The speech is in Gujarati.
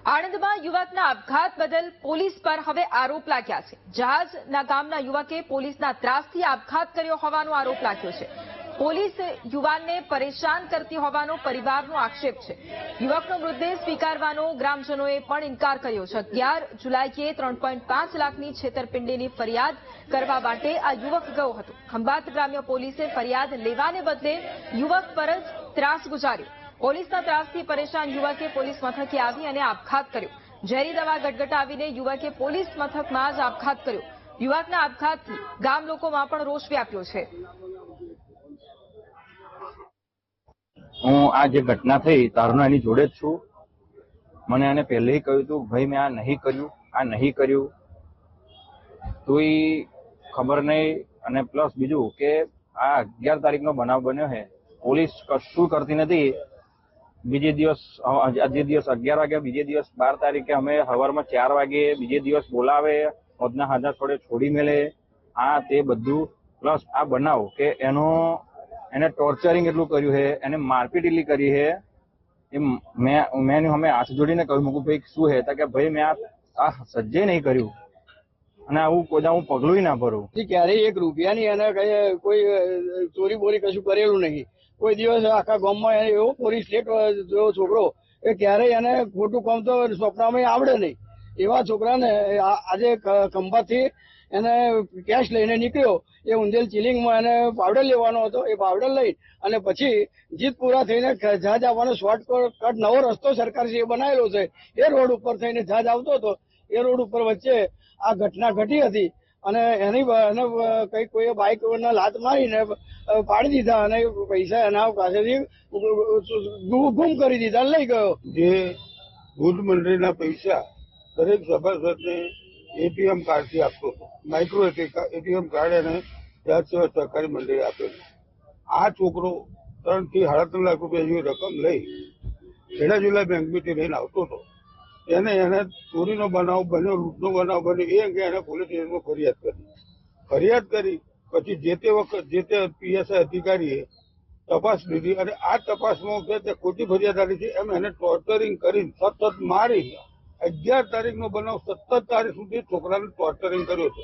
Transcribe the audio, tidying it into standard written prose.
આણંદમાં યુવકના આપઘાત બદલ પોલીસ પર હવે આરોપ લાગ્યા છે। જહાજના ગામના યુવકે પોલીસના ત્રાસથી આપઘાત કર્યો હોવાનો આરોપ લાગ્યો છે। પોલીસ યુવાનને પરેશાન કરતી હોવાનો પરિવારનો આક્ષેપ છે। યુવકનો મૃતદેહ સ્વીકારવાનો ગ્રામજનોએ પણ ઇનકાર કર્યો છે। 11 જુલાઈએ 3.5 લાખની છેતરપિંડીની ફરિયાદ કરવા માટે આ યુવક ગયો હતો। ખંભાત ગ્રામ્ય પોલીસે ફરિયાદ લેવાને બદલે યુવક પર જ ત્રાસ ગુજાર્યો। પોલીસના ત્રાસથી પરેશાન યુવકે પોલીસ મથકે આવી અને આપઘાત કર્યો। ઝેરી દવા ગટગટાવીને યુવકે પોલીસ મથકમાં જ આપઘાત કર્યો। યુવકના આપઘાતથી ગામ લોકોમાં પણ રોષ વ્યાપ્યો છે। હું આ જે ઘટના થઈ તારના એની જોડે જ છું। મને આને પહેલેથી કહ્યું હતું ભાઈ મેં આ નહીં કર્યું તોય ખબર નહીં। અને પ્લસ બીજું કે આ 11 તારીખનો બનાવ બન્યો છે, પોલીસ કશું કરતી નથી। બીજે દિવસ આજે દિવસ 11 વાગ્યા, બીજે દિવસ 12 તારીખે અમે સવારમાં 4 વાગે બીજે દિવસ બોલાવે, મોજના હાજર થોડે છોડી મેલે, આ તે બધું પ્લસ આ બનાવ કે એને ટોર્ચરિંગ એટલું કર્યું છે, એને મારપીટ એટલી કરી છે। મેં અમે હાથ જોડીને કહ્યું મૂકું ભાઈ શું છે કે ભાઈ મેં આ સજ્જે નહીં કર્યું અને આવું કોઈ હું પગલું ના ભરું। ક્યારેય 1 રૂપિયાની એને કોઈ ચોરી બોરી કશું કરેલું નહીં। કોઈ દિવસ આખા ગામમાં એવો પોલીસ સ્ટેટ જેવો છોકરો એ ક્યારેય એને ખોટું કામ તો સ્વપ્નમાં આવડે નહીં। એવા છોકરાને આજે ખંભાતથી એને કેશ લઈને નીકળ્યો। એ ઉંદેલ ચિલિંગમાં એને પાવડર લેવાનો હતો। એ પાવડર લઈ અને પછી જીતપુરા થઈને જહાજ આવવાનો શોર્ટકટ નવો રસ્તો સરકારશ્રીએ બનાવેલો છે, એ રોડ ઉપર થઈને જહાજ આવતો હતો। એ રોડ ઉપર વચ્ચે આ ઘટના ઘટી હતી અને એને કઈ કોઈ બાઇક લાત મારીને પાડી દીધા અને પૈસા એના પાસેથી ગુમ કરી દીધા, લઈ ગયો। જે દૂધ મંડળીના પૈસા દરેક સભાસદને એટીએમ કાર્ડથી આપતો હતો, માઇક્રો એટીએમ કાર્ડ એને જાત સેવા સહકારી મંડળે આપેલું। આ છોકરો 3 થી 3.5 લાખ રૂપિયા જેવી રકમ લઈ ખેડા જિલ્લા બેંકમાંથી લઈને આવતો હતો। એને ચોરીનો બનાવ બન્યો, લૂંટનો બનાવ બન્યો, એ અંગે એને પોલીસ સ્ટેશનમાં ફરિયાદ કરી પછી જે તે વખત જે તે પીએસઆઈ અધિકારીએ તપાસ લીધી અને આ તપાસમાં કે ખોટી ફરિયાદ આવી છે એમ એને ટોર્ચરિંગ કરી સતત મારી 11 તારીખનો બનાવ 17 તારીખ સુધી છોકરાને ટોર્ચરિંગ કર્યો છે।